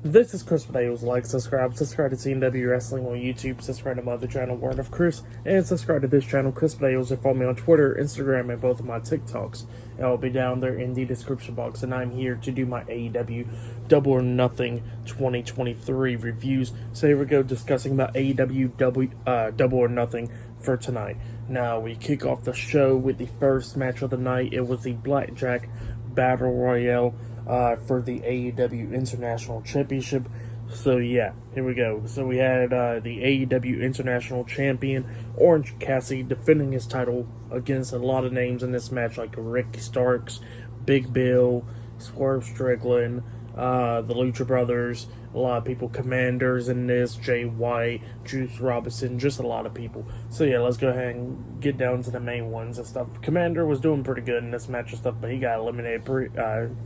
This is Kris Videos. Like, subscribe to CNW Wrestling on YouTube, subscribe to my other channel, Word of Kris, and subscribe to this channel, Kris Videos, and follow me on Twitter, Instagram, and both of my TikToks. I'll be down there in the description box, and I'm here to do my AEW Double or Nothing 2023 reviews. So here we go, discussing about AEW Double or Nothing for tonight. Now, we kick off the show with the first match of the night. It was the Blackjack Battle Royale for the AEW International Championship. So yeah, here we go. So we had the AEW International Champion Orange Cassidy defending his title against a lot of names in this match, like Ricky Starks, Big Bill, Swerve Strickland, the Lucha Brothers, a lot of people, Commanders in this, Jay White, Juice Robinson, just a lot of people. So yeah, let's go ahead and get down to the main ones and stuff. Commander was doing pretty good in this match and stuff, but he got eliminated pretty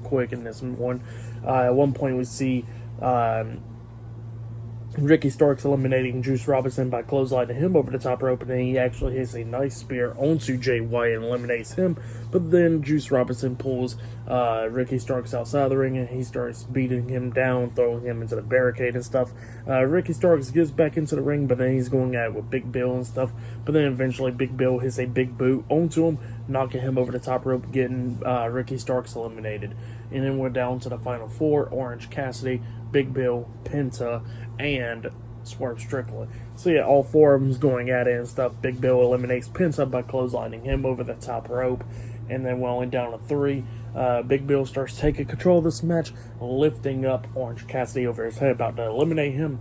quick in this one. At one point we see Ricky Starks eliminating Juice Robinson by clotheslining him over the top rope, and then he actually hits a nice spear onto Jay White and eliminates him. But then Juice Robinson pulls Ricky Starks outside the ring, and he starts beating him down, throwing him into the barricade and stuff. Ricky Starks gets back into the ring, but then he's going at it with Big Bill and stuff. But then eventually Big Bill hits a big boot onto him, knocking him over the top rope, getting Ricky Starks eliminated. And then we're down to the final four: Orange Cassidy, Big Bill, Penta, and Swerve Strickland. So yeah, all four of them's going at it and stuff. Big Bill eliminates Penta by clotheslining him over the top rope. And then we're only down to three. Big Bill starts taking control of this match, lifting up Orange Cassidy over his head, about to eliminate him.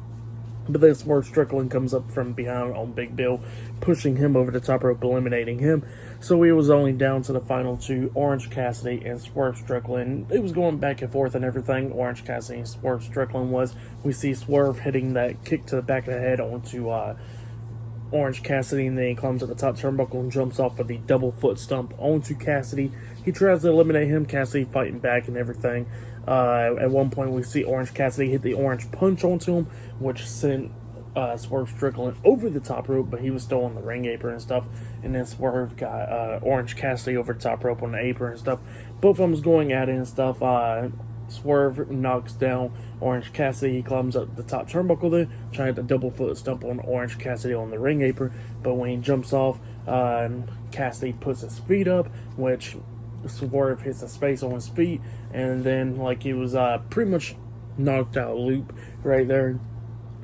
But then Swerve Strickland comes up from behind on Big Bill, pushing him over the top rope, eliminating him. So we was only down to the final two, Orange Cassidy and Swerve Strickland. It was going back and forth and everything. Orange Cassidy and Swerve Strickland was. We see Swerve hitting that kick to the back of the head onto Orange Cassidy, and then he climbs to the top turnbuckle and jumps off with the double foot stomp onto Cassidy. He tries to eliminate him, Cassidy fighting back and everything. At one point we see Orange Cassidy hit the orange punch onto him, which sent Swerve Strickland over the top rope, but he was still on the ring apron and stuff. And then Swerve got Orange Cassidy over the top rope on the apron and stuff. Both of them was going at it and stuff. Swerve knocks down Orange Cassidy. He climbs up the top turnbuckle there, trying to double foot stomp on Orange Cassidy on the ring apron. But when he jumps off, Cassidy puts his feet up, which Swerve hits his face on his feet, and then like he was pretty much knocked out loop right there.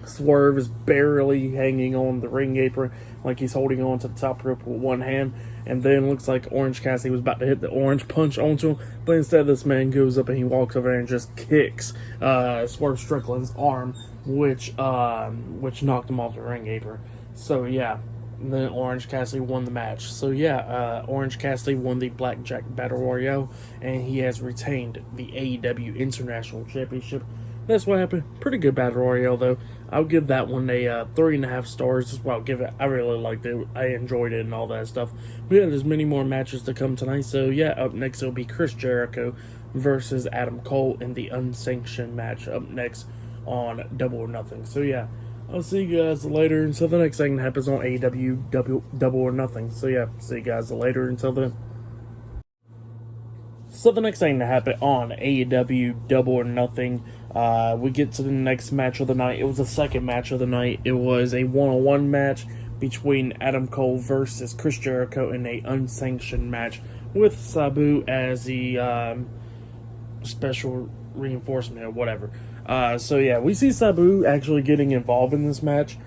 Swerve is barely hanging on the ring apron, like he's holding on to the top rope with one hand, and then looks like Orange Cassidy was about to hit the orange punch onto him, but instead this man goes up and he walks over there and just kicks Swerve Strickland's arm, which knocked him off the ring apron. So yeah, and then Orange Cassidy won the match. So yeah, Orange Cassidy won the Blackjack Battle Royale, and he has retained the AEW International Championship. That's what happened. Pretty good Battle Royale, though. I'll give that one a 3.5 stars. That's what I'll give it. I really liked it. I enjoyed it and all that stuff. But yeah, there's many more matches to come tonight. So yeah, up next it'll be Chris Jericho versus Adam Cole in the unsanctioned match up next on Double or Nothing. So yeah, I'll see you guys later until the next thing that happens on AEW Double or Nothing. So yeah, see you guys later until then. So the next thing to happen on AEW Double or Nothing, we get to the next match of the night. It was the second match of the night. It was a one-on-one match between Adam Cole versus Chris Jericho in a unsanctioned match with Sabu as the special reinforcement or whatever. So yeah, we see Sabu actually getting involved in this match.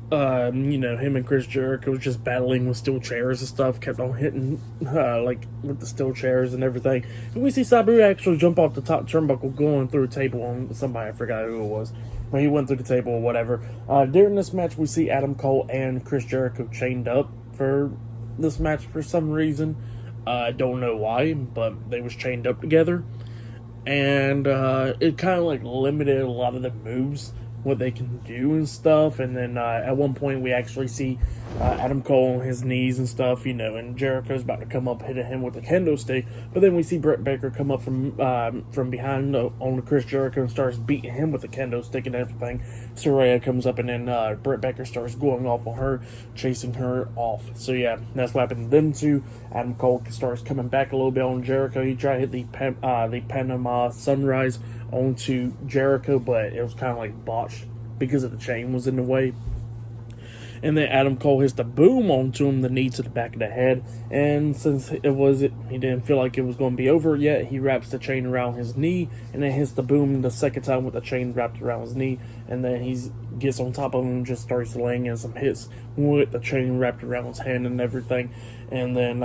Him and Chris Jericho was just battling with steel chairs and stuff, kept on hitting, like, with the steel chairs and everything. And we see Sabu actually jump off the top turnbuckle going through a table on somebody, I forgot who it was, but he went through the table or whatever. During this match, we see Adam Cole and Chris Jericho chained up for this match for some reason. I don't know why, but they was chained up together. And it kind of, like, limited a lot of the moves, what they can do and stuff. And then at one point we actually see Adam Cole on his knees and stuff, and Jericho's about to come up hitting him with a kendo stick, but then we see Britt Baker come up from behind on Chris Jericho and starts beating him with a kendo stick and everything. Saraya comes up, and then Britt Baker starts going off on her, chasing her off. So yeah, that's what happened to them two. Adam Cole starts coming back a little bit on Jericho. He tried to hit the Panama Sunrise onto Jericho, but it was kind of like botched because of the chain was in the way. And then Adam Cole hits the boom onto him, the knee to the back of the head. And since he didn't feel like it was going to be over yet, he wraps the chain around his knee, and then hits the boom the second time with the chain wrapped around his knee. And then he gets on top of him and just starts laying in some hits with the chain wrapped around his hand and everything. And then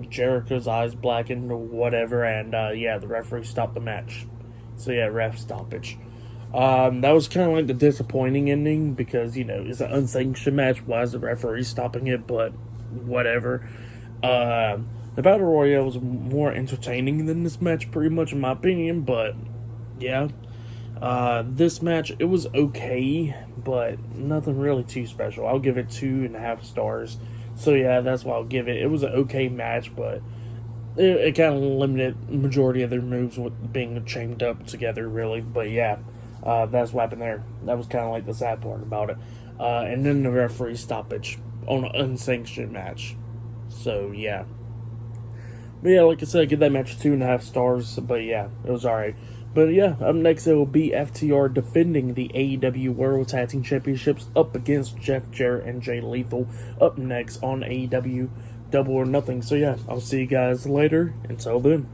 Jericho's eyes blackened or whatever, and the referee stopped the match. So yeah, ref stoppage. That was kind of like the disappointing ending because, it's an unsanctioned match. Why is the referee stopping it? But whatever. The Battle Royale was more entertaining than this match, pretty much, in my opinion. But, yeah. This match, it was okay, but nothing really too special. I'll give it 2.5 stars. So, yeah, that's what I'll give it. It was an okay match, but it kind of limited the majority of their moves with being chained up together, really. But, yeah. That's what happened there. That was kind of like the sad part about it. And then the referee stoppage on an unsanctioned match. So, yeah. But yeah, like I said, I give that match 2.5 stars. But yeah, it was alright. But yeah, up next it will be FTR defending the AEW World Tag Team Championships up against Jeff Jarrett and Jay Lethal. Up next on AEW Double or Nothing. So yeah, I'll see you guys later. Until then.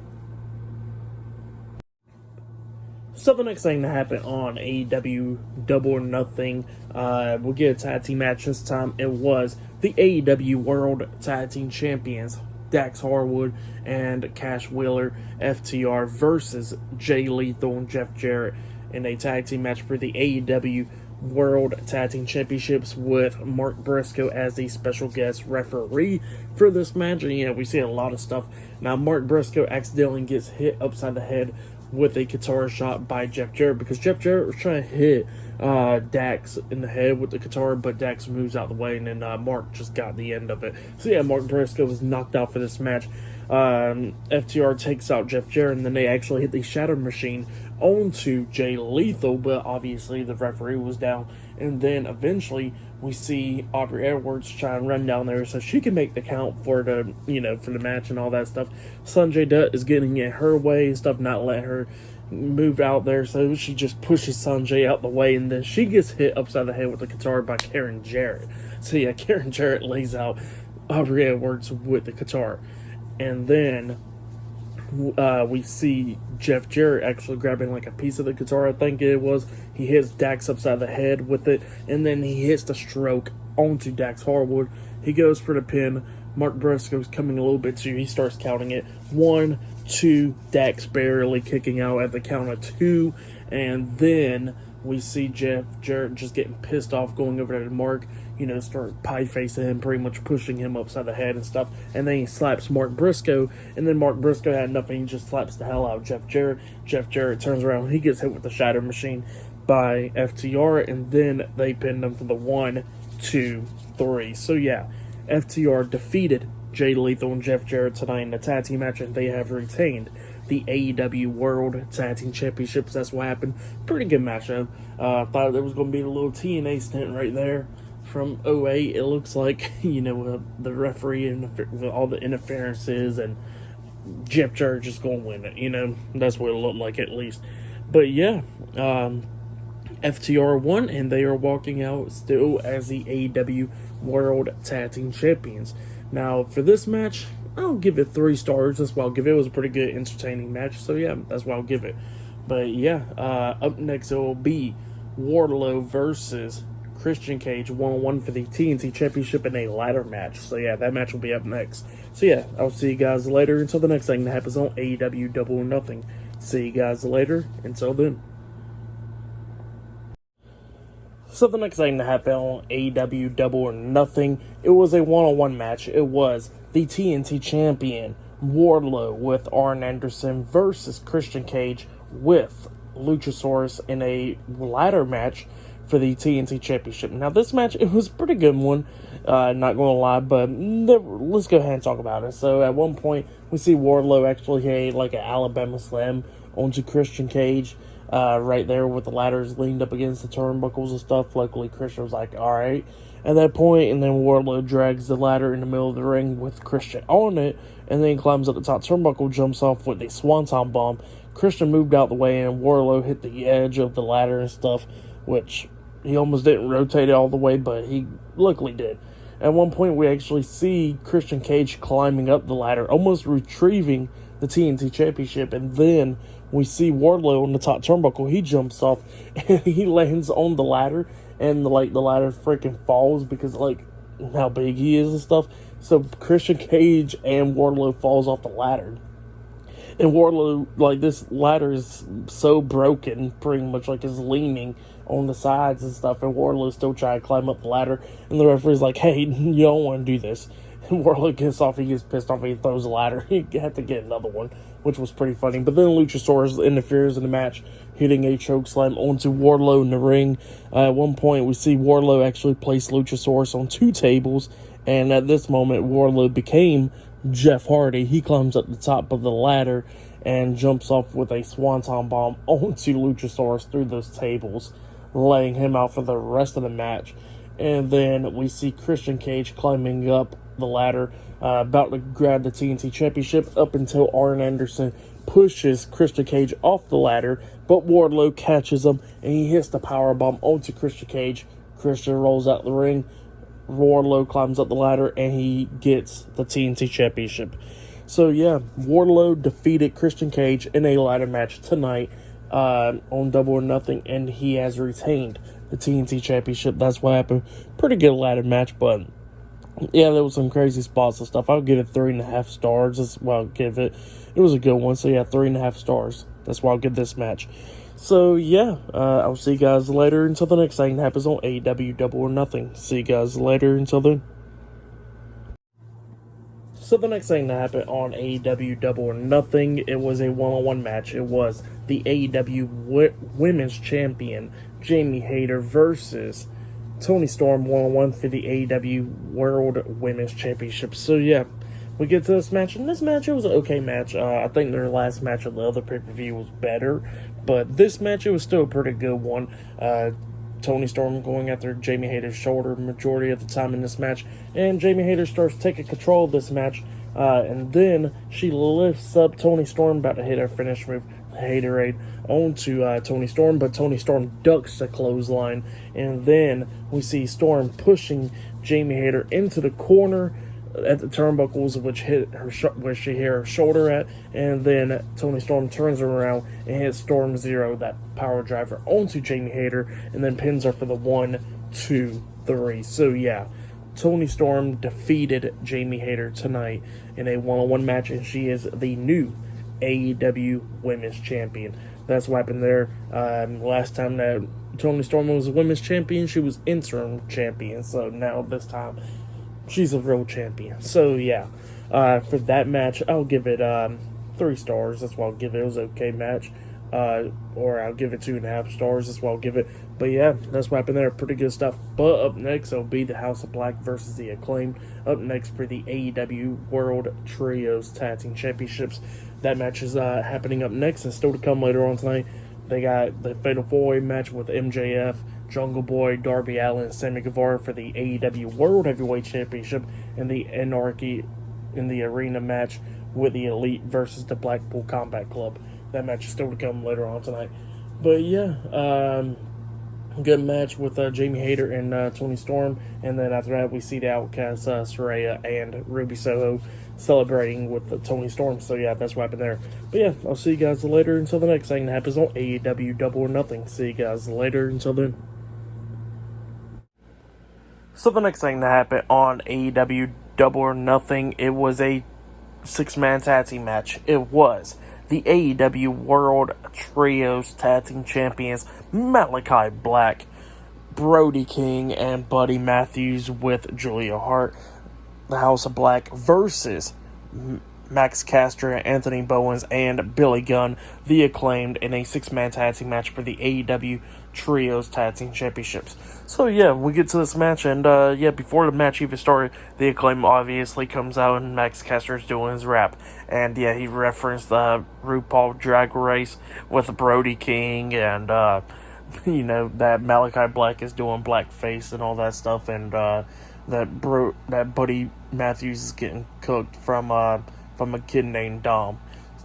So the next thing to happen on AEW Double or Nothing, we'll get a tag team match this time. It was the AEW World Tag Team Champions, Dax Harwood and Cash Wheeler, FTR, versus Jay Lethal and Jeff Jarrett in a tag team match for the AEW World Tag Team Championships with Mark Briscoe as the special guest referee for this match. And we see a lot of stuff. Now, Mark Briscoe accidentally gets hit upside the head with a guitar shot by Jeff Jarrett because Jeff Jarrett was trying to hit Dax in the head with the guitar, but Dax moves out the way, and then Mark just got the end of it. So yeah, Mark Briscoe was knocked out for this match. FTR takes out Jeff Jarrett, and then they actually hit the Shatter Machine onto Jay Lethal, but obviously the referee was down. And then eventually we see Aubrey Edwards try and run down there so she can make the count for the for the match and all that stuff. Sanjay Dutt is getting in her way and stuff, not letting her move out there, so she just pushes Sanjay out the way, and then she gets hit upside the head with the guitar by Karen Jarrett. So yeah, Karen Jarrett lays out Aubrey Edwards with the guitar. And then we see Jeff Jarrett actually grabbing like a piece of the guitar, I think it was. He hits Dax upside the head with it, and then he hits the stroke onto Dax Harwood. He goes for the pin. Mark Briscoe's coming a little bit too. He starts counting it. 1, 2, Dax barely kicking out at the count of 2. And then we see Jeff Jarrett just getting pissed off, going over to Mark, start pie-facing him, pretty much pushing him upside the head and stuff. And then he slaps Mark Briscoe, and then Mark Briscoe had nothing. He just slaps the hell out of Jeff Jarrett. Jeff Jarrett turns around, he gets hit with the Shatter Machine by FTR, and then they pinned him for the 1, 2, 3. So yeah, FTR defeated Jay Lethal and Jeff Jarrett tonight in the tag team match, and they have retained the AEW World Tag Team Championships. That's what happened. Pretty good matchup. Thought there was going to be a little TNA stint right there from 08. It looks like, the referee and with all the interferences, and Jeff Jarrett just going to win it. That's what it looked like at least. But yeah, FTR won, and they are walking out still as the AEW World Tag Team Champions. Now, for this match, I'll give it 3 stars. That's what I'll give it. It was a pretty good, entertaining match. So, yeah, that's what I'll give it. But, yeah, up next it will be Wardlow versus Christian Cage 1-on-1 for the TNT Championship in a ladder match. So, yeah, that match will be up next. So, yeah, I'll see you guys later until the next thing that happens on AEW Double or Nothing. See you guys later. Until then. So the next thing that happened on AEW Double or Nothing, it was a 1-on-1 match. It was the TNT Champion Wardlow with Arn Anderson versus Christian Cage with Luchasaurus in a ladder match for the TNT Championship. Now this match, it was a pretty good one, not going to lie, but let's go ahead and talk about it. So at one point, we see Wardlow actually hit like an Alabama Slam onto Christian Cage. right there with the ladders leaned up against the turnbuckles and stuff. Luckily, Christian was like, all right. At that point, and then Wardlow drags the ladder in the middle of the ring with Christian on it, and then climbs up the top turnbuckle, jumps off with a swanton bomb. Christian moved out the way, and Wardlow hit the edge of the ladder and stuff, which he almost didn't rotate it all the way, but he luckily did. At one point, we actually see Christian Cage climbing up the ladder, almost retrieving the TNT Championship, and then we see Wardlow on the top turnbuckle. He jumps off, and he lands on the ladder, and the ladder freaking falls because how big he is and stuff. So Christian Cage and Wardlow falls off the ladder. And Wardlow, this ladder is so broken, pretty much, is leaning on the sides and stuff, and Wardlow's still trying to climb up the ladder, and the referee's like, hey, you don't want to do this. And Wardlow gets off, he gets pissed off, he throws the ladder. He had to get another one, which was pretty funny. But then Luchasaurus interferes in the match, hitting a chokeslam onto Wardlow in the ring. At one point, we see Wardlow actually place Luchasaurus on 2 tables, and at this moment, Wardlow became Jeff Hardy. He climbs up the top of the ladder and jumps off with a swanton bomb onto Luchasaurus through those tables, laying him out for the rest of the match. And then we see Christian Cage climbing up the ladder, about to grab the TNT Championship, up until Arn Anderson pushes Christian Cage off the ladder, but Wardlow catches him, and he hits the powerbomb onto Christian Cage. Christian rolls out the ring, Wardlow climbs up the ladder, and he gets the TNT Championship. So yeah, Wardlow defeated Christian Cage in a ladder match tonight on Double or Nothing, and he has retained the TNT Championship. That's what happened. Pretty good ladder match, but yeah, there was some crazy spots and stuff. I'll give it 3.5 stars. That's what I'll give it. It was a good one, so yeah, 3.5 stars. That's why I'll give this match. So yeah, I'll see you guys later until the next thing happens on AEW Double or Nothing. See you guys later until then. So the next thing that happened on AEW Double or Nothing, it was a one-on-one match. It was the AEW Women's Champion, Jamie Hayter, versus Toni Storm one-on-one for the AEW World Women's Championship. So yeah, we get to this match, and this match, it was an okay match. I think their last match of the other pay-per-view was better, but this match, it was still a pretty good one. Toni Storm going after Jamie Hayter's shoulder majority of the time in this match, and Jamie Hayter starts taking control of this match, and then she lifts up Toni Storm, about to hit her finish move, Haterade, onto Toni Storm, but Toni Storm ducks the clothesline, and then we see Storm pushing Jamie Hayter into the corner at the turnbuckles, which hit her where she hit her shoulder at, and then Toni Storm turns her around and hits Storm Zero, that power driver, onto Jamie Hayter, and then pins her for the 1, 2, 3. So yeah, Toni Storm defeated Jamie Hayter tonight in a one-on-one match, and she is the new AEW Women's Champion. That's what happened there. Last time that Toni Storm was a Women's Champion, she was interim champion. So now this time, she's a real champion. So yeah, for that match, I'll give it 3 stars. That's what I'll give it. It was an okay match. Or I'll give it 2.5 stars. That's what I'll give it. But yeah, that's what happened there. Pretty good stuff. But up next, it'll be the House of Black versus the Acclaimed. Up next for the AEW World Trios Tag Team Championships. That match is happening up next and still to come later on tonight. They got the Fatal 4-Way match with MJF, Jungle Boy, Darby Allin, and Sammy Guevara for the AEW World Heavyweight Championship, and the Anarchy in the arena match with the Elite versus the Blackpool Combat Club. That match is still to come later on tonight. But yeah, good match with Jamie Hayter and Toni Storm. And then after that, we see the Outcasts, Saraya and Ruby Soho celebrating with Toni Storm. So yeah, that's what happened there. But yeah, I'll see you guys later until the next thing that happens on AEW Double or Nothing. See you guys later until then. So the next thing that happened on AEW Double or Nothing, it was a 6-man tag team match. It was the AEW World Trios Tag Team Champions, Malachi Black, Brody King, and Buddy Matthews with Julia Hart, the House of Black, versus Max Caster, Anthony Bowens, and Billy Gunn, the Acclaimed, in a 6-man tag team match for the AEW Trios Tag Team Championships. So yeah, we get to this match, and before the match even started, the Acclaim obviously comes out, and Max Caster's doing his rap. And yeah, he referenced the RuPaul Drag Race with Brody King, and that Malachi Black is doing blackface and all that stuff, and that Buddy Matthews is getting cooked from a kid named Dom.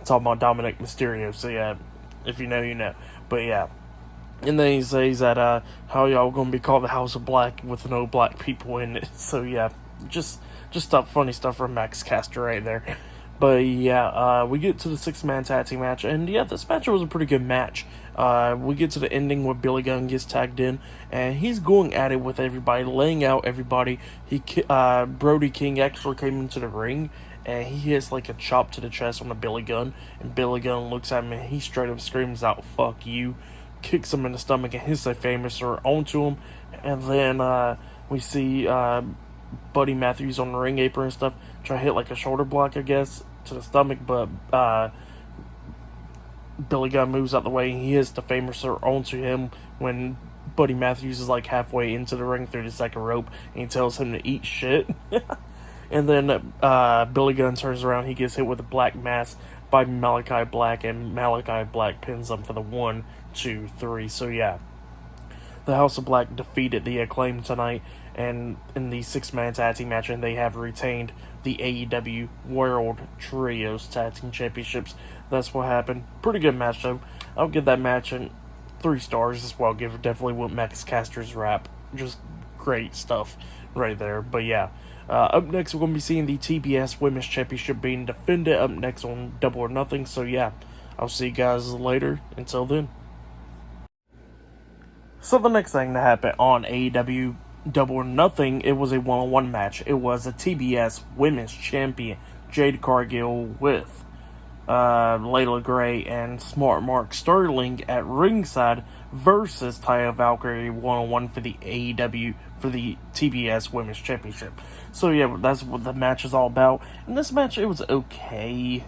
Talking about Dominic Mysterio. So yeah, if you know, you know. But yeah. And then he says that how y'all gonna be called the House of Black with no black people in it. So yeah, just funny stuff from Max Caster right there. But yeah, we get to the 6-man tag team match, and yeah, this match was a pretty good match. We get to the ending where Billy Gunn gets tagged in, and he's going at it with everybody, laying out everybody. Brody King actually came into the ring, and he hits like a chop to the chest on the Billy Gunn, and Billy Gunn looks at him, and he straight up screams out, "Fuck you," kicks him in the stomach, and hits a famouser onto him, and then we see Buddy Matthews on the ring apron and stuff, try to hit like a shoulder block, I guess, to the stomach, but Billy Gunn moves out the way, and he hits the famouser onto him when Buddy Matthews is like halfway into the ring through the second rope, and he tells him to eat shit. And then Billy Gunn turns around, he gets hit with a black mass by Malachi Black, and Malachi Black pins him for the 1, 2, 3. So yeah, the House of Black defeated the Acclaim tonight, and in the 6-man tag team match, and they have retained the AEW World Trios Tag Team Championships. That's what happened. Pretty good match though. I'll give that match 3 stars as well. Definitely with Max Caster's rap. Just great stuff right there. But yeah. Up next, we're going to be seeing the TBS Women's Championship being defended up next on Double or Nothing. So yeah, I'll see you guys later. Until then. So the next thing that happened on AEW Double or Nothing, it was a one-on-one match. It was a TBS Women's Champion, Jade Cargill, with Layla Gray and Smart Mark Sterling at ringside versus Taya Valkyrie one-on-one for the AEW, for the TBS Women's Championship. So yeah, that's what the match is all about. In this match, it was okay.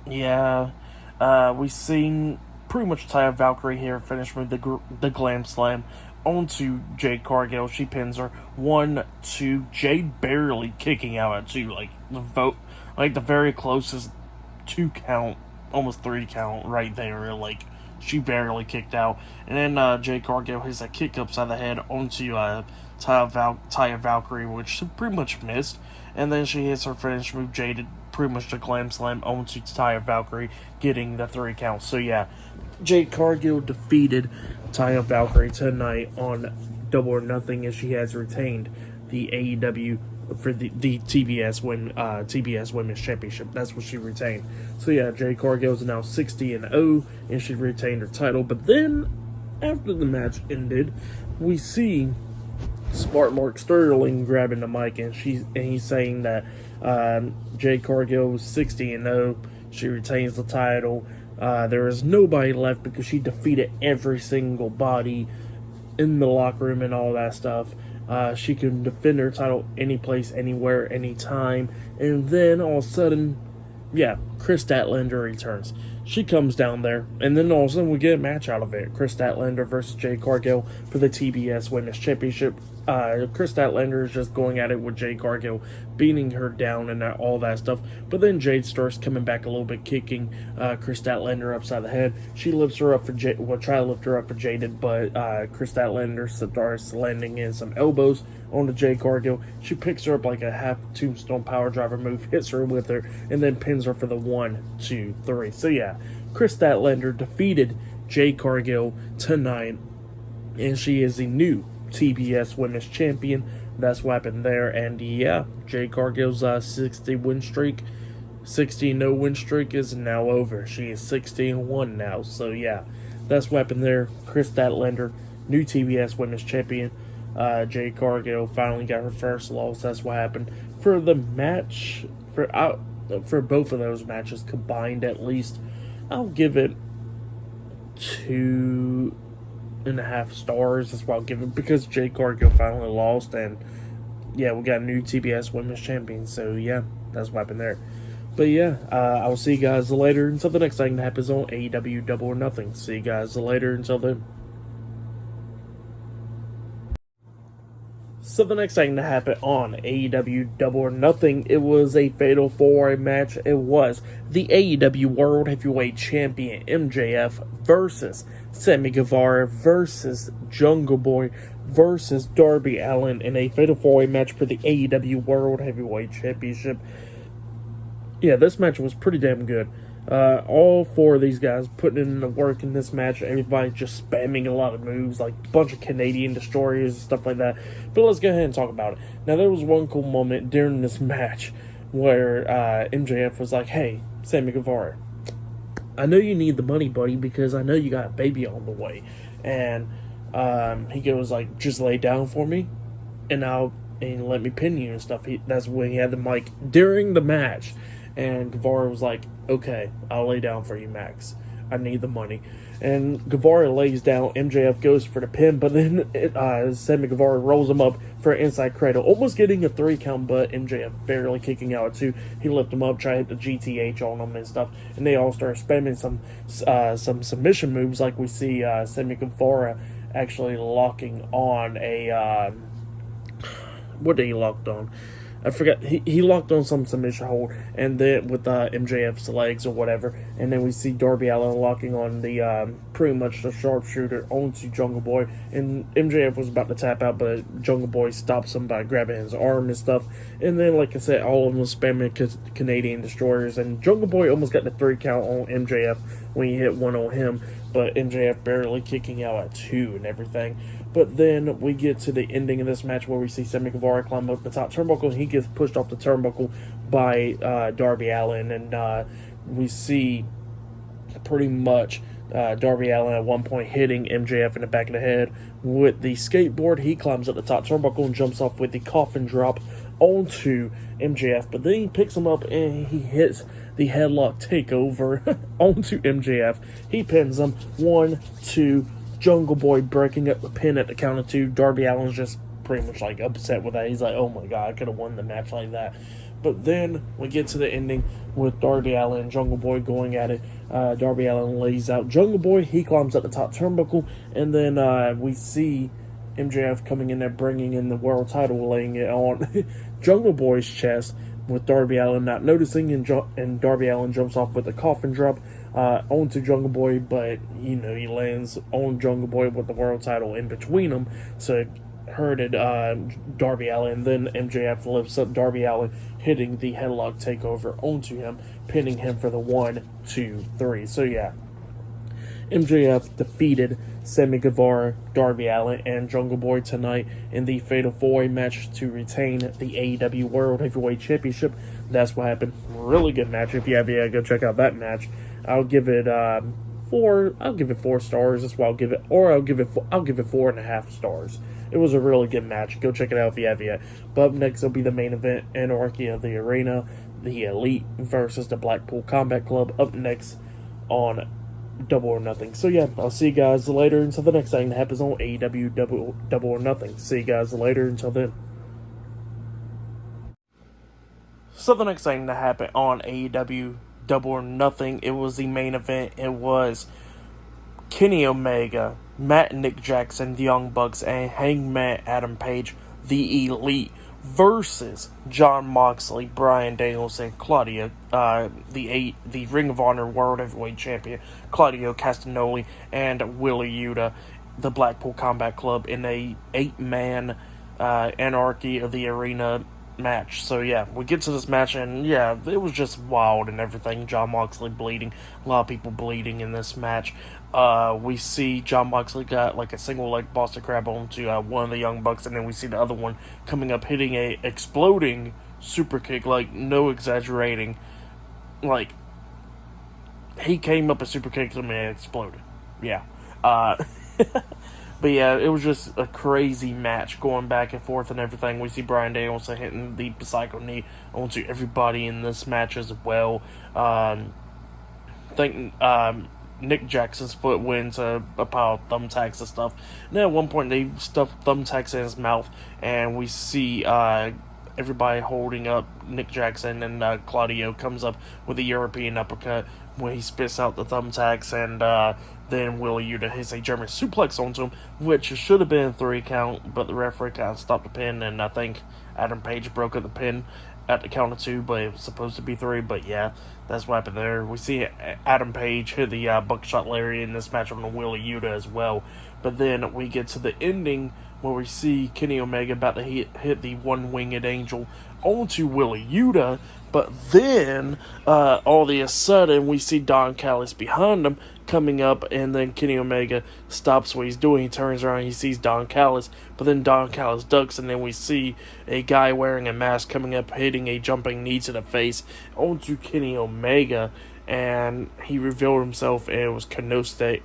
We seen pretty much Taya Valkyrie here finish with the Glam Slam onto Jade Cargill. She pins her 1, 2. Jade barely kicking out at 2, the very closest 2 count, almost 3 count right there. She barely kicked out, and then Jade Cargill hits a kick upside the head onto Taya Valkyrie, which she pretty much missed, and then she hits her finish move, Jade, pretty much the Glam Slam onto Taya Valkyrie, getting the 3 count. So yeah, Jade Cargill defeated Taya Valkyrie tonight on Double or Nothing, as she has retained the AEW for the TBS Women's Championship. That's what she retained. So yeah, Jade Cargill is now 60-0, and she retained her title. But then, after the match ended, we see Smart Mark Sterling grabbing the mic, and he's saying that Jade Cargill was 60-0. She retains the title. There is nobody left because she defeated every single body in the locker room and all that stuff. She can defend her title any place, anywhere, anytime. And then all of a sudden, Kris Statlander returns. She comes down there, and then all of a sudden we get a match out of it. Kris Statlander versus Jade Cargill for the TBS Women's Championship. Kris Statlander is just going at it with Jade Cargill, beating her down and all that stuff. But then Jade starts coming back a little bit, kicking Kris Statlander upside the head. She lifts her up for Jade, try to lift her up for Jaded, but Kris Statlander starts landing in some elbows onto Jade Cargill. She picks her up like a half tombstone power driver move, hits her with her, and then pins her for the 1, 2, 3. So yeah, Kris Statlander defeated Jade Cargill tonight, and she is the new TBS Women's Champion. That's what happened there. And yeah, Jade Cargill's 60-0 win streak is now over. She is 60-1 now. So yeah, that's what happened there. Kris Statlander, new TBS Women's Champion. Jade Cargill finally got her first loss. That's what happened for the match. For both of those matches combined, at least, I'll give it 2.5 stars. That's what I'll give it, because Jade Cargill finally lost, and yeah, we got a new TBS Women's Champion. So yeah, that's what happened there. But yeah, I will see you guys later until the next thing that happens on AEW Double or Nothing. See you guys later until then. So the next thing that happened on AEW Double or Nothing, it was a fatal four-way match. It was the AEW World Heavyweight Champion MJF versus Sammy Guevara versus Jungle Boy versus Darby Allin in a fatal four-way match for the AEW World Heavyweight Championship. Yeah, this match was pretty damn good. All four of these guys putting in the work in this match. Everybody just spamming a lot of moves, like a bunch of Canadian destroyers and stuff like that. But let's go ahead and talk about it. Now, there was one cool moment during this match where MJF was like, "Hey, Sammy Guevara, I know you need the money, buddy, because I know you got a baby on the way." And he goes like, "Just lay down for me, and let me pin you and stuff." That's when he had the mic during the match. And Guevara was like, "Okay, I'll lay down for you, Max. I need the money." And Guevara lays down. MJF goes for the pin, but then Sammy Guevara rolls him up for an inside cradle, almost getting a 3 count, but MJF barely kicking out at 2. He lifted him up, tried to hit the GTH on him and stuff, and they all start spamming some submission moves, like we see Sammy Guevara actually locking on a what did he locked on? I forgot. He locked on some submission hold, and then with MJF's legs or whatever, and then we see Darby Allin locking on the pretty much the sharpshooter onto Jungle Boy, and MJF was about to tap out, but Jungle Boy stops him by grabbing his arm and stuff, and then like I said, all of them was spamming Canadian destroyers, and Jungle Boy almost got the 3 count on MJF when he hit one on him, but MJF barely kicking out at 2 and everything. But then we get to the ending of this match where we see Sammy Guevara climb up the top turnbuckle, and he gets pushed off the turnbuckle by Darby Allin, and we see pretty much Darby Allin at one point hitting MJF in the back of the head with the skateboard. He climbs up the top turnbuckle and jumps off with the coffin drop onto MJF, but then he picks him up and he hits the headlock takeover onto MJF. He pins him 1, 2. Jungle Boy breaking up the pin at the count of 2. Darby Allin's just pretty much like upset with that. He's like, "Oh my god, I could have won the match like that." But then we get to the ending with Darby Allin and Jungle Boy going at it. Darby Allin lays out Jungle Boy. He climbs up the top turnbuckle, and then we see MJF coming in there, bringing in the world title, laying it on Jungle Boy's chest, with Darby Allin not noticing, and Darby Allin jumps off with a coffin drop onto Jungle Boy, but he lands on Jungle Boy with the world title in between them, so it hurted Darby Allin. Then MJF lifts up Darby Allin, hitting the headlock takeover onto him, pinning him for the 1, 2, 3. So yeah, MJF defeated Sammy Guevara, Darby Allin, and Jungle Boy tonight in the Fatal 4-Way match to retain the AEW World Heavyweight Championship. That's what happened. Really good match. If you have yet, go check out that match. I'll give it 4. I'll give it 4 stars. That's what I'll give it. Or I'll give it 4.5 stars. It was a really good match. Go check it out if you have yet. But up next will be the main event: Anarchy of the Arena, the Elite versus the Blackpool Combat Club. Up next on Double or Nothing. So yeah, I'll see you guys later until the next thing that happens on AEW Double or Nothing. See you guys later until then. So the next thing that happened on AEW Double or Nothing, it was the main event. It was Kenny Omega, Matt and Nick Jackson, the Young Bucks, and Hangman Adam Page, the Elite, versus Jon Moxley, Bryan Danielson, Claudio, the Ring of Honor World Heavyweight Champion, Claudio Castagnoli, and Wheeler Yuta, the Blackpool Combat Club, in a 8-man Anarchy of the Arena match. So yeah, we get to this match, and yeah, it was just wild and everything. Jon Moxley bleeding, a lot of people bleeding in this match. We see Jon Moxley got like a single leg Boston Crab onto one of the Young Bucks, and then we see the other one coming up, hitting a exploding super kick, like no exaggerating. Like, he came up a super kick and it exploded. Yeah. But yeah, it was just a crazy match going back and forth and everything. We see Bryan Danielson hitting the Psycho knee onto everybody in this match as well. I think Nick Jackson's foot went into a pile of thumbtacks and stuff. And then at one point they stuffed thumbtacks in his mouth, and we see everybody holding up Nick Jackson, and Claudio comes up with a European uppercut when he spits out the thumbtacks, and then Wheeler Yuta hits a German suplex onto him, which should have been a 3 count, but the referee kind of stopped the pin, and I think Adam Page broke up the pin at the count of 2, but it was supposed to be 3, but yeah, that's what happened there. We see Adam Page hit the buckshot lariat in this match on the Wheeler Yuta as well, but then we get to the ending where we see Kenny Omega about to hit the one-winged angel onto Wheeler Yuta, but then all of a sudden we see Don Callis behind him coming up, and then Kenny Omega stops what he's doing. He turns around, he sees Don Callis, but then Don Callis ducks, and then we see a guy wearing a mask coming up, hitting a jumping knee to the face onto Kenny Omega, and he revealed himself, and it was Konosuke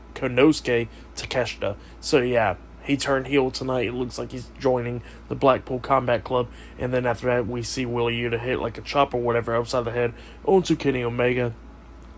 Takeshita. So yeah, he turned heel tonight. It looks like he's joining the Blackpool Combat Club. And then after that, we see Wheeler Yuta hit like a chop or whatever upside the head onto Kenny Omega.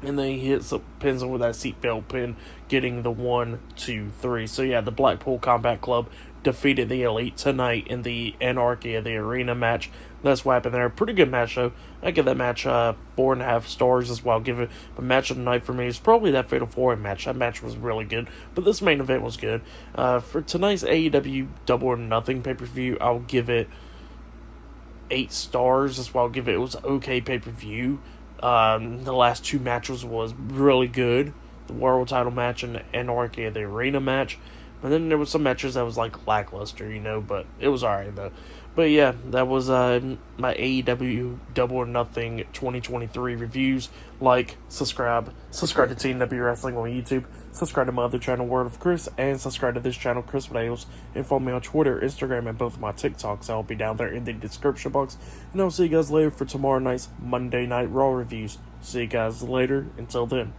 And then he pins him with that seatbelt pin, getting the 1, 2, 3. So yeah, the Blackpool Combat Club defeated the Elite tonight in the Anarchy of the Arena match. That's what happened there. Pretty good match, though. I give that match 4.5 stars as well. Give it a match of the night for me. It's probably that Fatal 4 match. That match was really good, but this main event was good. For tonight's AEW Double or Nothing pay-per-view, I'll give it 8 stars as well. It was okay pay-per-view. The last 2 matches was really good. The World Title match and the Anarchy of the Arena match. And then there was some matches that was like lackluster, but it was alright though. But yeah, that was my AEW Double or Nothing 2023 reviews. Like, subscribe to TNW Wrestling on YouTube, subscribe to my other channel, Word of Kris, and subscribe to this channel, Kris Videos, and follow me on Twitter, Instagram, and both of my TikToks. I'll be down there in the description box. And I'll see you guys later for tomorrow night's Monday Night Raw reviews. See you guys later. Until then.